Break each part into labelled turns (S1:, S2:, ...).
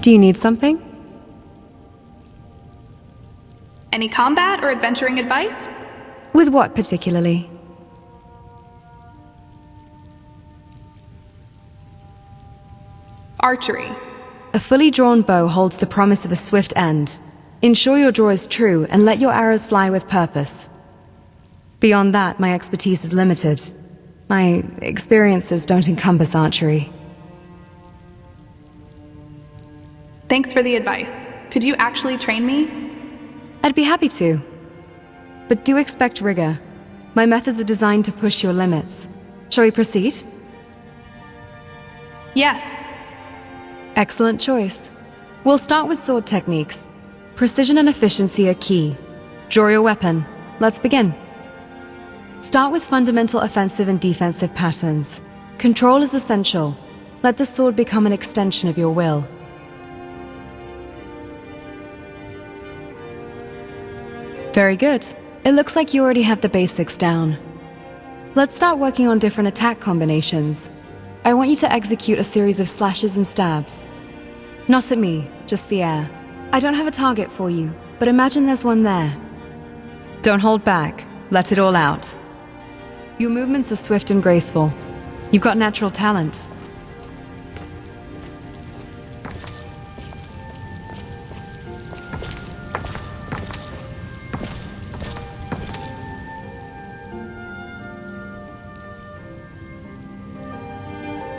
S1: Do you need something?
S2: Any combat or adventuring advice?
S1: With what particularly?
S2: Archery.
S1: A fully drawn bow holds the promise of a swift end. Ensure your draw is true and let your arrows fly with purpose. Beyond that, my expertise is limited. My experiences don't encompass archery.
S2: Thanks for the advice. Could you actually train me?
S1: I'd be happy to. But do expect rigor. My methods are designed to push your limits. Shall we proceed?
S2: Yes.
S1: Excellent choice. We'll start with sword techniques. Precision and efficiency are key. Draw your weapon. Let's begin. Start with fundamental offensive and defensive patterns. Control is essential. Let the sword become an extension of your will. Very good. It looks like you already have the basics down. Let's start working on different attack combinations. I want you to execute a series of slashes and stabs. Not at me, just the air. I don't have a target for you, but imagine there's one there. Don't hold back. Let it all out. Your movements are swift and graceful. You've got natural talent.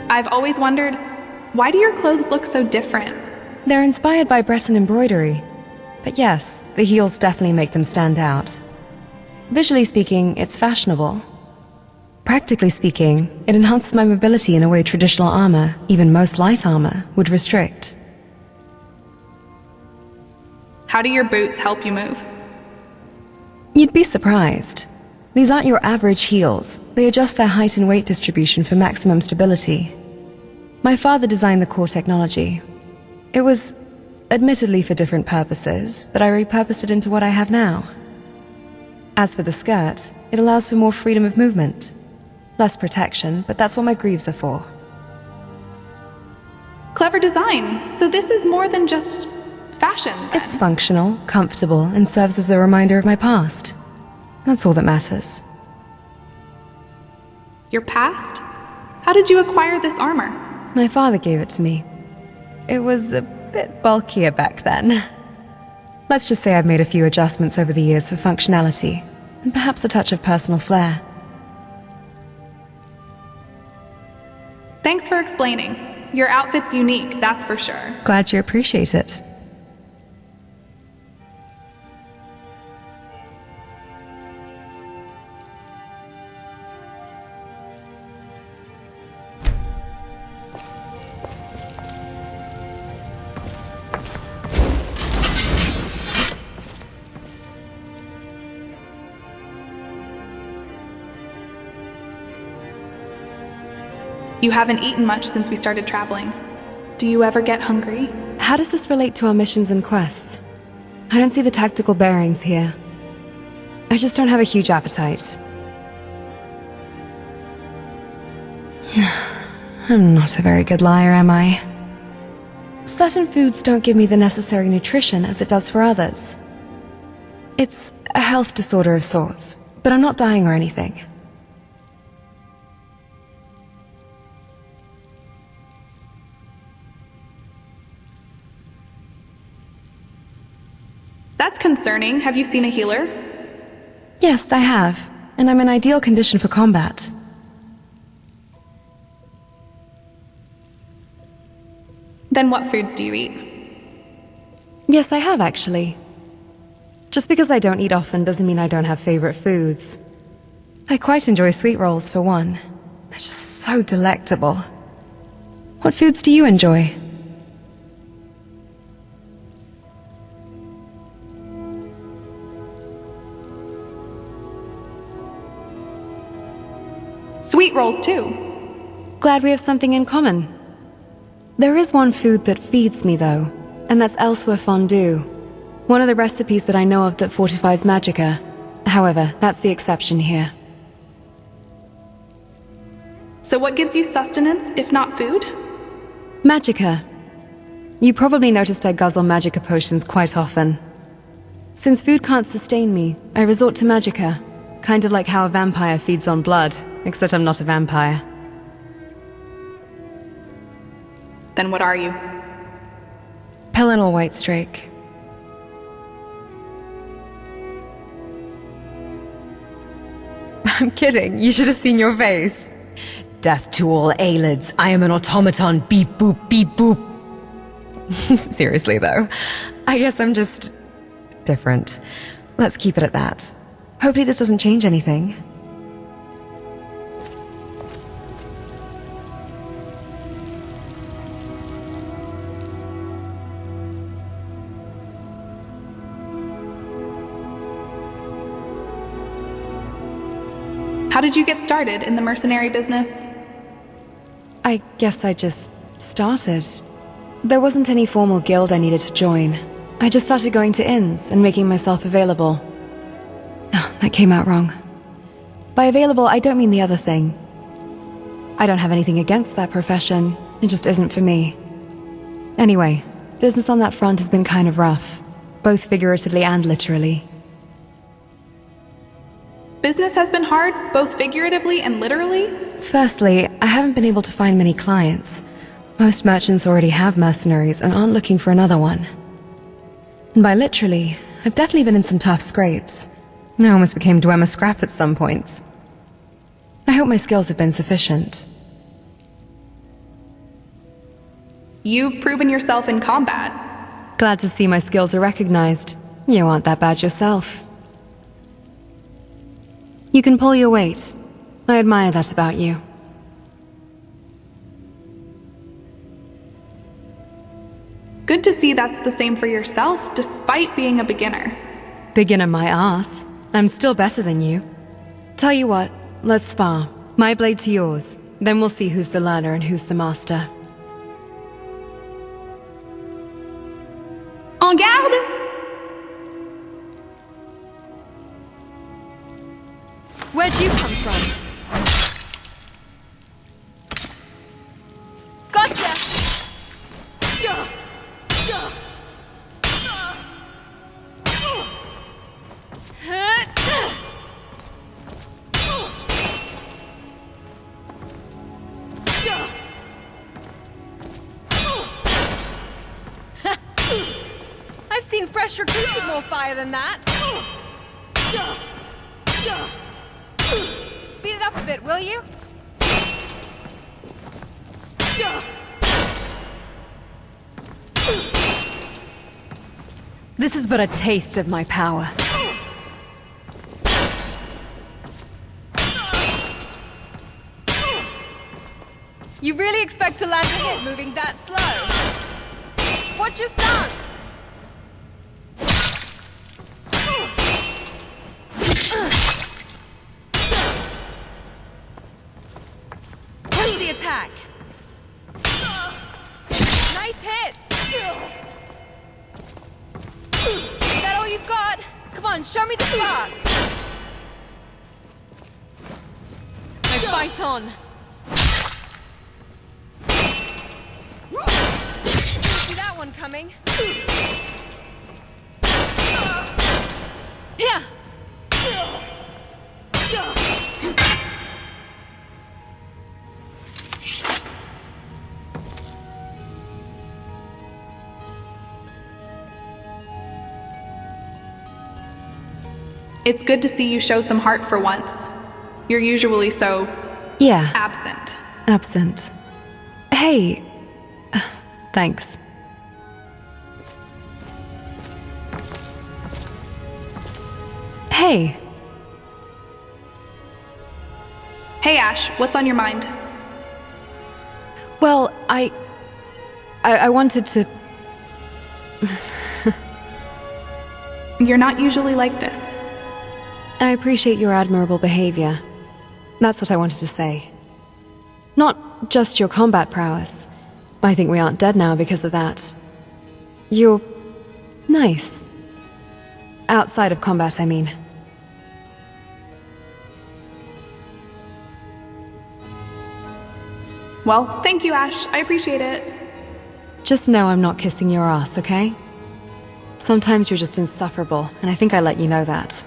S2: I've always wondered, why do your clothes look so different?
S1: They're inspired by Breton embroidery. But yes, the heels definitely make them stand out. Visually speaking, it's fashionable. Practically speaking, it enhances my mobility in a way traditional armor, even most light armor, would restrict.
S2: How do your boots help you move?
S1: You'd be surprised. These aren't your average heels. They adjust their height and weight distribution for maximum stability. My father designed the core technology. It was admittedly for different purposes, but I repurposed it into what I have now. As for the skirt, it allows for more freedom of movement. Less protection, but that's what my greaves are for.
S2: Clever design. So this is more than just fashion, then.
S1: It's functional, comfortable, and serves as a reminder of my past. That's all that matters.
S2: Your past? How did you acquire this armor?
S1: My father gave it to me. It was a bit bulkier back then. Let's just say I've made a few adjustments over the years for functionality, and perhaps a touch of personal flair.
S2: Thanks for explaining. Your outfit's unique, that's for sure.
S1: Glad you appreciate it.
S2: You haven't eaten much since we started traveling. Do you ever get hungry?
S1: How does this relate to our missions and quests? I don't see the tactical bearings here. I just don't have a huge appetite. I'm not a very good liar, am I? Certain foods don't give me the necessary nutrition as it does for others. It's a health disorder of sorts, but I'm not dying or anything.
S2: That's concerning. Have you seen a healer?
S1: Yes, I have, and I'm in ideal condition for combat.
S2: Then what foods do you eat?
S1: Yes, I have actually. Just because I don't eat often doesn't mean I don't have favorite foods. I quite enjoy sweet rolls for one. They're just so delectable. What foods do you enjoy?
S2: Sweet rolls, too.
S1: Glad we have something in common. There is one food that feeds me, though, and that's elsewhere fondue. One of the recipes that I know of that fortifies magicka. However, that's the exception here.
S2: So what gives you sustenance, if not food?
S1: Magicka. You probably noticed I guzzle magicka potions quite often. Since food can't sustain me, I resort to magicka. Kind of like how a vampire feeds on blood, except I'm not a vampire.
S2: Then what are you?
S1: Pelinal Whitestrake. I'm kidding, you should have seen your face. Death to all Aelids, I am an automaton, beep boop, beep boop. Seriously though, I guess I'm just different. Let's keep it at that. Hopefully this doesn't change anything.
S2: How did you get started in the mercenary business?
S1: I guess I just started. There wasn't any formal guild I needed to join. I just started going to inns and making myself available. Oh, that came out wrong. By available, I don't mean the other thing. I don't have anything against that profession. It just isn't for me. Anyway, business on that front has been kind of rough, both figuratively and literally.
S2: Business has been hard, both figuratively and literally?
S1: Firstly, I haven't been able to find many clients. Most merchants already have mercenaries and aren't looking for another one. And by literally, I've definitely been in some tough scrapes. I almost became Dwemer Scrap at some points. I hope my skills have been sufficient.
S2: You've proven yourself in combat.
S1: Glad to see my skills are recognized. You aren't that bad yourself. You can pull your weight. I admire that about you.
S2: Good to see that's the same for yourself, despite being a beginner.
S1: Beginner my ass. I'm still better than you. Tell you what, let's spar. My blade to yours. Then we'll see who's the learner and who's the master.
S2: En garde!
S1: Where'd you come from?
S2: Gotcha!
S1: I've seen fresh recruits with more fire than that. Speed it up a bit, will you? This is but a taste of my power. You really expect to land a hit moving that slow? Watch your stance! Push the attack! Nice hit! Is that all you've got? Come on, show me the spark! Now fight on! See that one coming? Yeah!
S2: It's good to see you show some heart for once. You're usually so...
S1: Yeah.
S2: absent.
S1: Absent. Hey. Thanks. Hey.
S2: Hey Ash, what's on your mind?
S1: Well, I wanted to...
S2: You're not usually like this.
S1: I appreciate your admirable behavior. That's what I wanted to say. Not just your combat prowess. I think we aren't dead now because of that. You're... nice. Outside of combat, I mean.
S2: Well, thank you, Ash. I appreciate it.
S1: Just know I'm not kissing your ass, okay? Sometimes you're just insufferable, and I think I let you know that.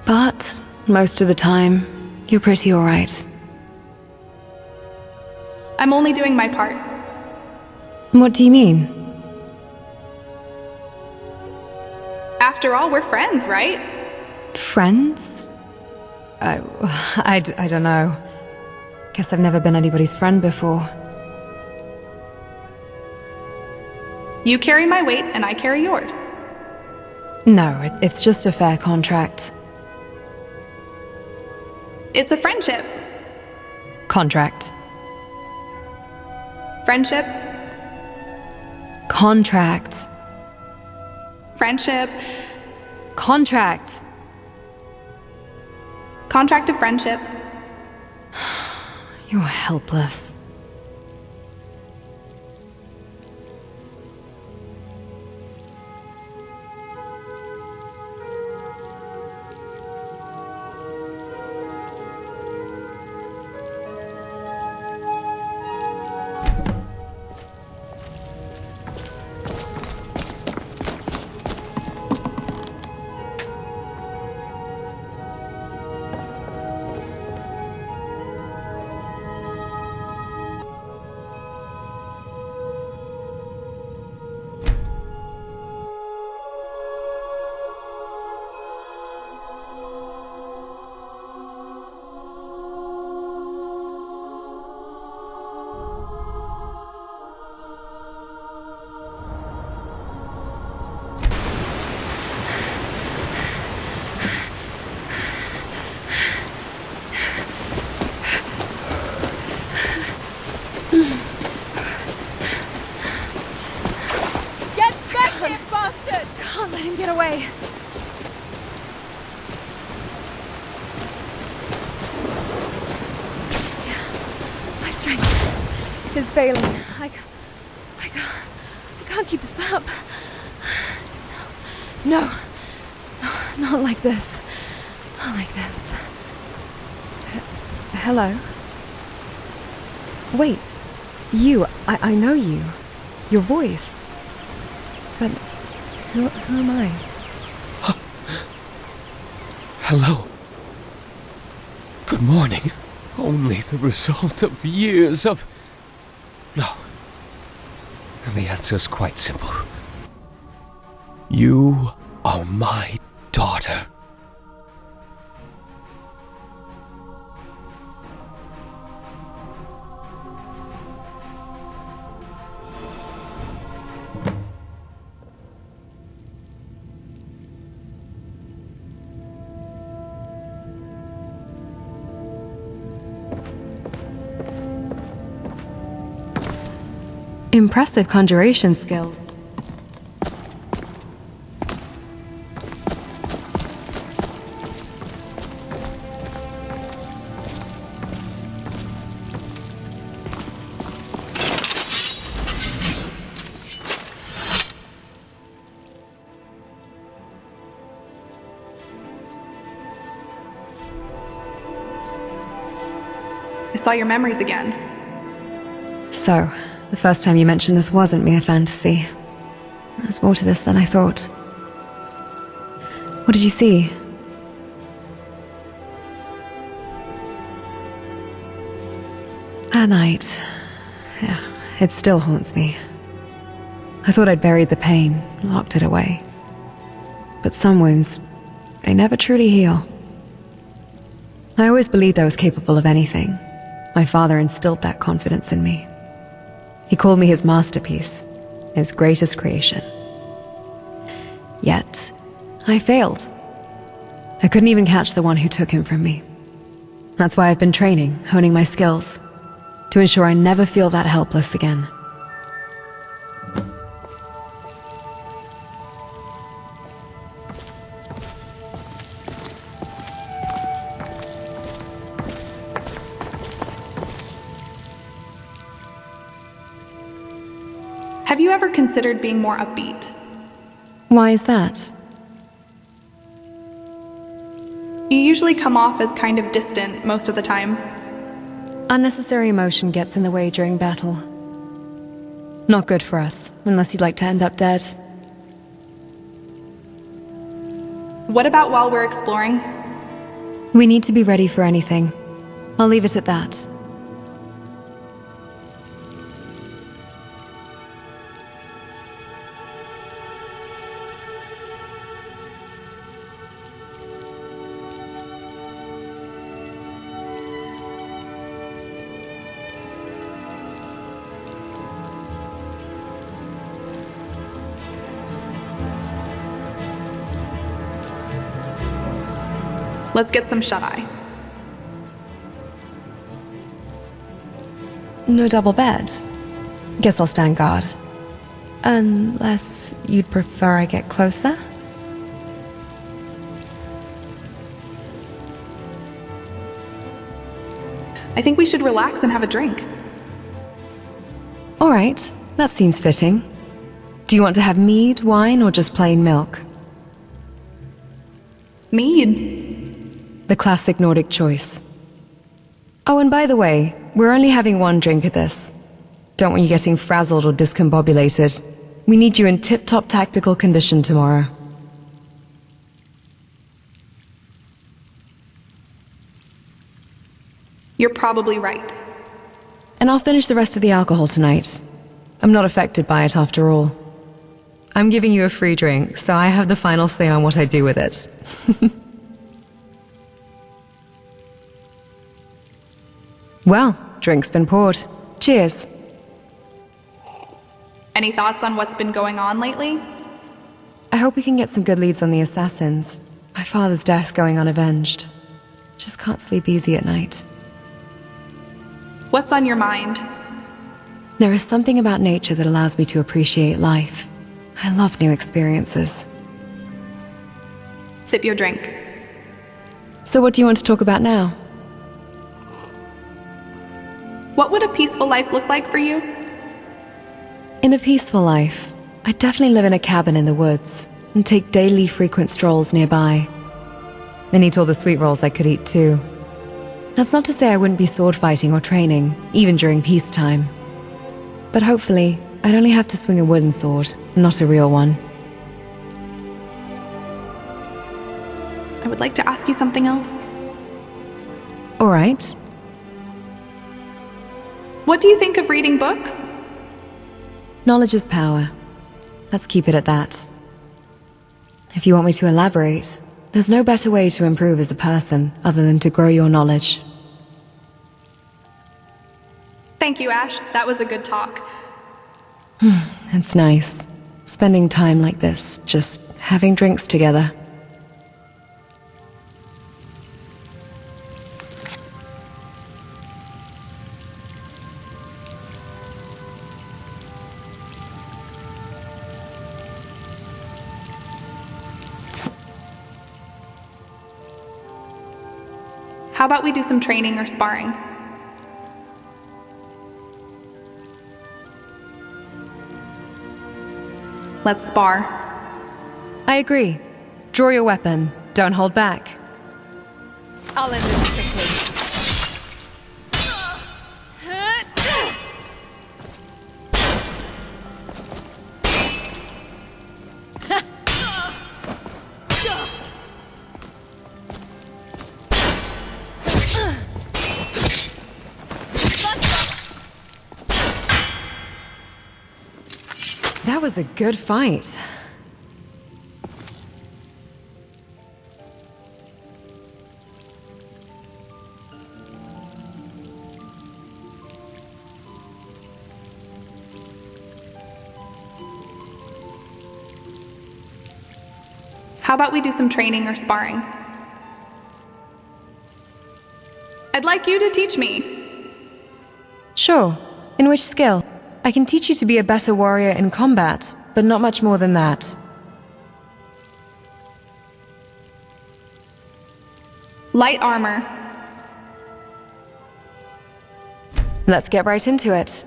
S1: But most of the time, you're pretty alright.
S2: I'm only doing my part.
S1: What do you mean?
S2: After all, we're friends, right?
S1: Friends? I don't know. Guess I've never been anybody's friend before.
S2: You carry my weight, and I carry yours.
S1: No, it's just a fair contract.
S2: It's a friendship.
S1: Contract.
S2: Friendship.
S1: Contract.
S2: Friendship.
S1: Contract.
S2: Contract of friendship.
S1: You're helpless. Get away! My strength is failing. I can't keep this up. No, not like this. Not like this. Hello? Wait, you, I know you. Your voice. But who am I?
S3: Hello. Good morning. Only the result of years of... No. The answer's quite simple. You are my daughter.
S1: Impressive conjuration skills.
S2: I saw your memories again.
S1: So, the first time you mentioned this wasn't mere fantasy. There's more to this than I thought. What did you see? At night. Yeah, it still haunts me. I thought I'd buried the pain, locked it away. But some wounds, they never truly heal. I always believed I was capable of anything. My father instilled that confidence in me. He called me his masterpiece, his greatest creation. Yet, I failed. I couldn't even catch the one who took him from me. That's why I've been training, honing my skills, to ensure I never feel that helpless again.
S2: Have you ever considered being more upbeat?
S1: Why is that?
S2: You usually come off as kind of distant most of the time.
S1: Unnecessary emotion gets in the way during battle. Not good for us, unless you'd like to end up dead.
S2: What about while we're exploring?
S1: We need to be ready for anything. I'll leave it at that.
S2: Let's get some shut-eye.
S1: No double bed. Guess I'll stand guard. Unless you'd prefer I get closer?
S2: I think we should relax and have a drink.
S1: All right, that seems fitting. Do you want to have mead, wine, or just plain milk?
S2: Mead.
S1: The classic Nordic choice. Oh, and by the way, we're only having one drink of this. Don't want you getting frazzled or discombobulated. We need you in tip-top tactical condition tomorrow.
S2: You're probably right.
S1: And I'll finish the rest of the alcohol tonight. I'm not affected by it after all. I'm giving you a free drink, so I have the final say on what I do with it. Well, drink's been poured. Cheers.
S2: Any thoughts on what's been going on lately?
S1: I hope we can get some good leads on the assassins. My father's death going unavenged. Just can't sleep easy at night.
S2: What's on your mind?
S1: There is something about nature that allows me to appreciate life. I love new experiences.
S2: Sip your drink.
S1: So what do you want to talk about now?
S2: What would a peaceful life look like for you?
S1: In a peaceful life, I'd definitely live in a cabin in the woods and take daily frequent strolls nearby. Then eat all the sweet rolls I could eat too. That's not to say I wouldn't be sword fighting or training, even during peacetime. But hopefully, I'd only have to swing a wooden sword, not a real one.
S2: I would like to ask you something else.
S1: All right.
S2: What do you think of reading books?
S1: Knowledge is power. Let's keep it at that. If you want me to elaborate, there's no better way to improve as a person other than to grow your knowledge.
S2: Thank you, Ash. That was a good talk.
S1: It's nice. Spending time like this, just having drinks together.
S2: How about we do some training or sparring? Let's spar.
S1: I agree. Draw your weapon. Don't hold back. I'll end this quickly. That was a good fight.
S2: How about we do some training or sparring? I'd like you to teach me.
S1: Sure. In which skill? I can teach you to be a better warrior in combat, but not much more than that.
S2: Light armor.
S1: Let's get right into it.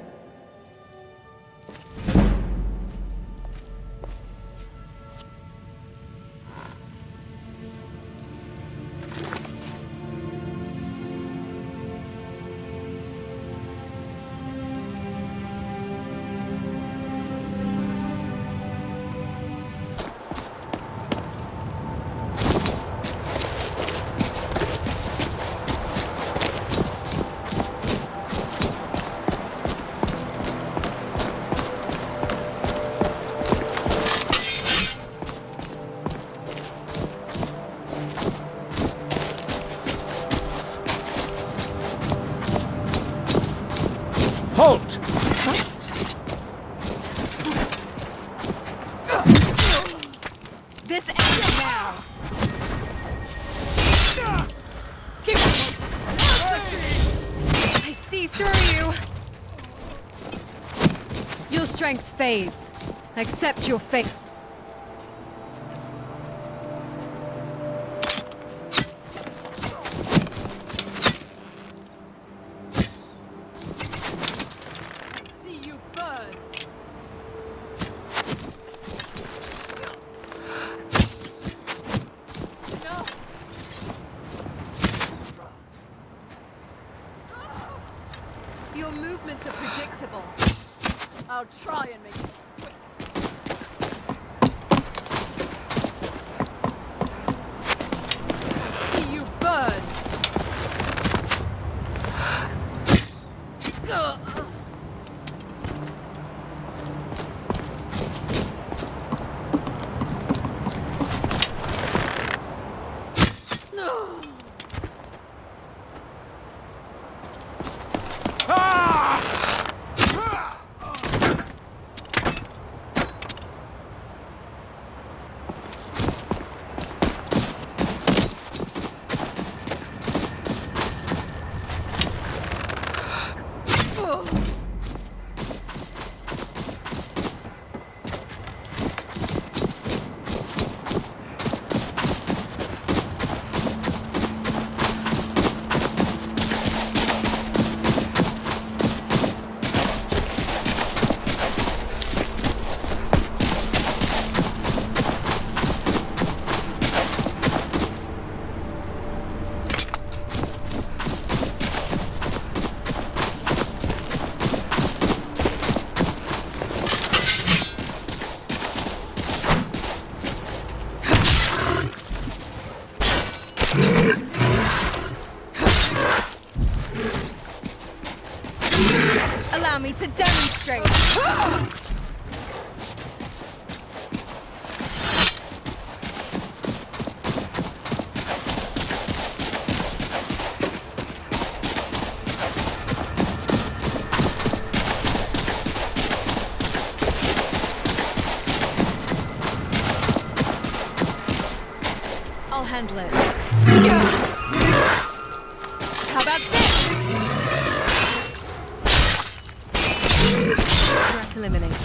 S3: Halt!
S1: This ends now! Keep I see through you! Your strength fades. Accept your fate. See you burn! No! Your movements are predictable. I'll try and make it quick. See you burn! Allow me to demonstrate. I'll handle it. How about this? Threat eliminated.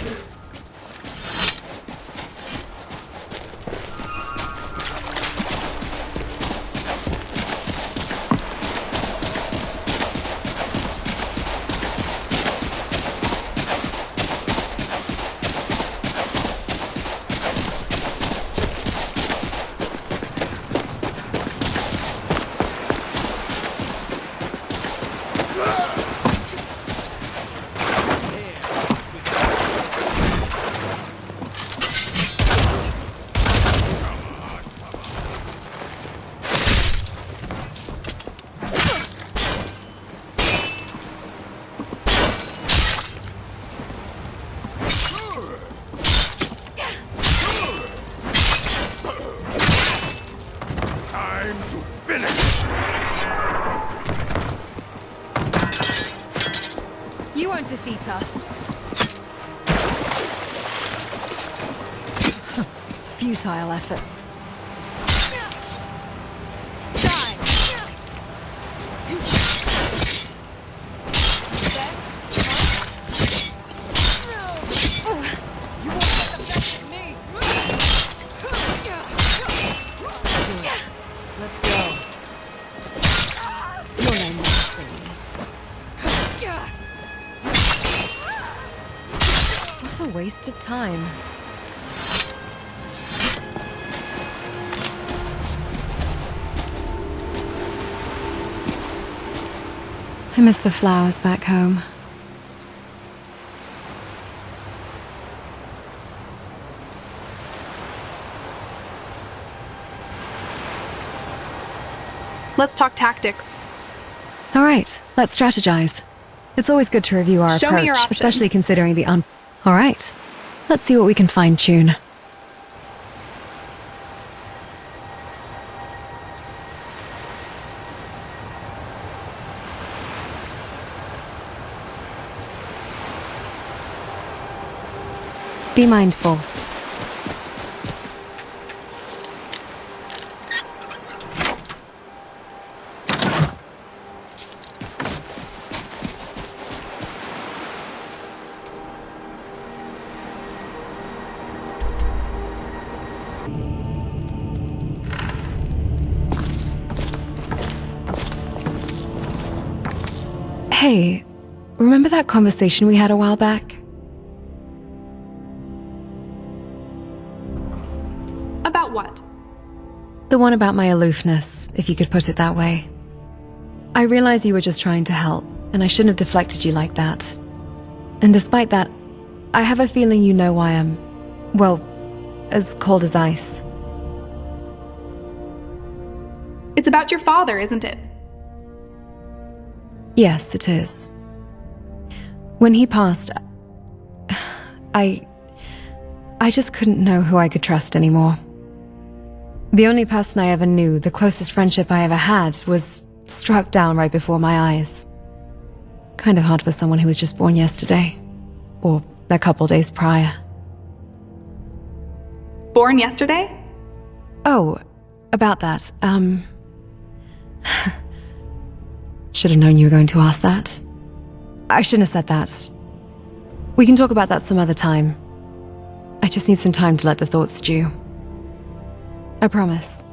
S1: You won't defeat us. Futile efforts. Die! You won't get the best of me! Let's go. Your name is free. What a waste of time. I miss the flowers back home.
S2: Let's talk tactics.
S1: All right, let's strategize. It's always good to review our
S2: Show
S1: approach,
S2: me your options.
S1: especially considering the All right, let's see what we can fine-tune. Be mindful. Hey, remember that conversation we had a while back?
S2: About what?
S1: The one about my aloofness, if you could put it that way. I realize you were just trying to help, and I shouldn't have deflected you like that. And despite that, I have a feeling you know why I'm, well, as cold as ice.
S2: It's about your father, isn't it?
S1: Yes, it is. When he passed, I just couldn't know who I could trust anymore. The only person I ever knew, the closest friendship I ever had, was struck down right before my eyes. Kind of hard for someone who was just born yesterday. Or a couple days prior.
S2: Born yesterday?
S1: Oh, about that, should have known you were going to ask that. I shouldn't have said that. We can talk about that some other time. I just need some time to let the thoughts stew. I promise.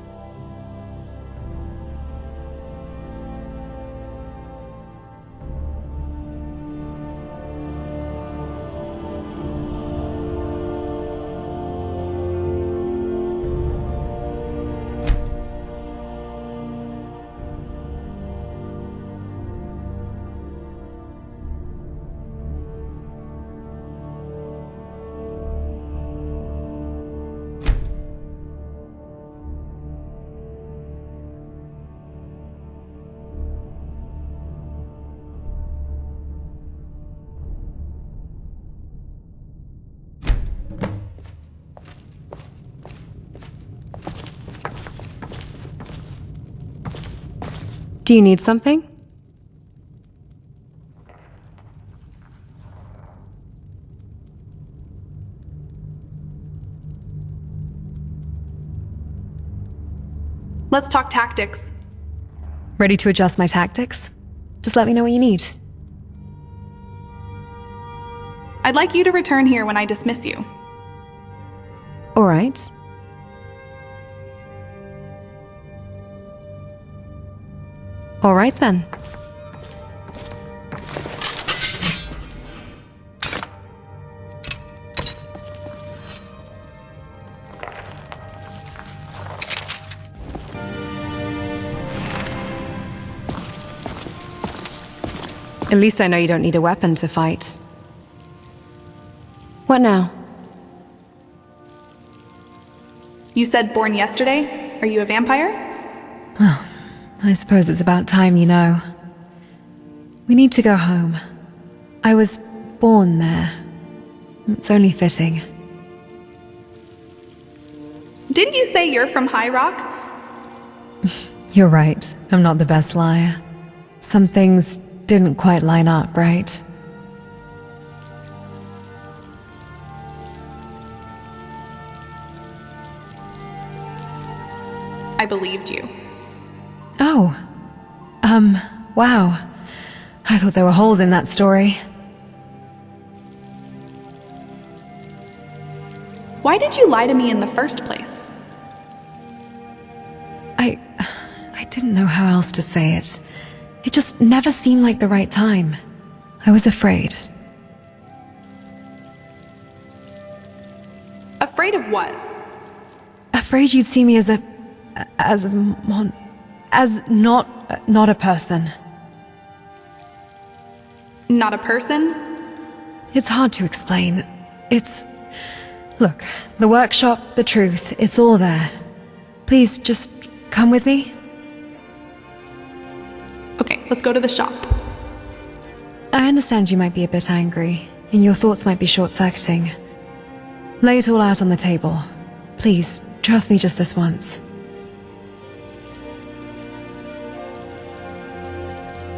S1: Do you need something?
S2: Let's talk tactics.
S1: Ready to adjust my tactics? Just let me know what you need.
S2: I'd like you to return here when I dismiss you.
S1: All right. All right then. At least I know you don't need a weapon to fight. What now?
S2: You said born yesterday? Are you a vampire?
S1: Well, I suppose it's about time you know. We need to go home. I was born there. It's only fitting.
S2: Didn't you say you're from High Rock?
S1: You're right. I'm not the best liar. Some things didn't quite line up, right?
S2: I believed you.
S1: Oh. Wow. I thought there were holes in that story.
S2: Why did you lie to me in the first place?
S1: I didn't know how else to say it. It just never seemed like the right time. I was afraid.
S2: Afraid of what?
S1: Afraid you'd see me as not a person.
S2: Not a person?
S1: It's hard to explain. Look, the workshop, the truth, it's all there. Please, just come with me.
S2: Okay, let's go to the shop.
S1: I understand you might be a bit angry, and your thoughts might be short-circuiting. Lay it all out on the table. Please, trust me just this once.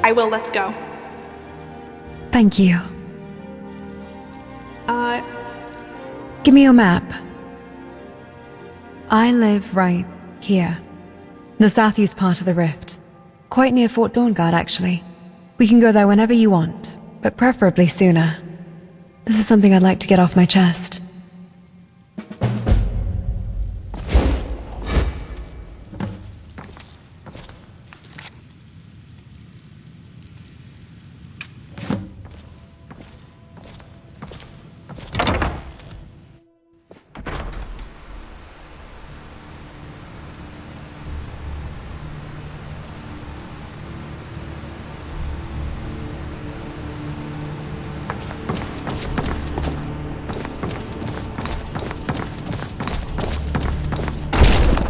S2: I will, let's go.
S1: Thank you. Give me your map. I live right here. The southeast part of the rift. Quite near Fort Dawnguard, actually. We can go there whenever you want, but preferably sooner. This is something I'd like to get off my chest.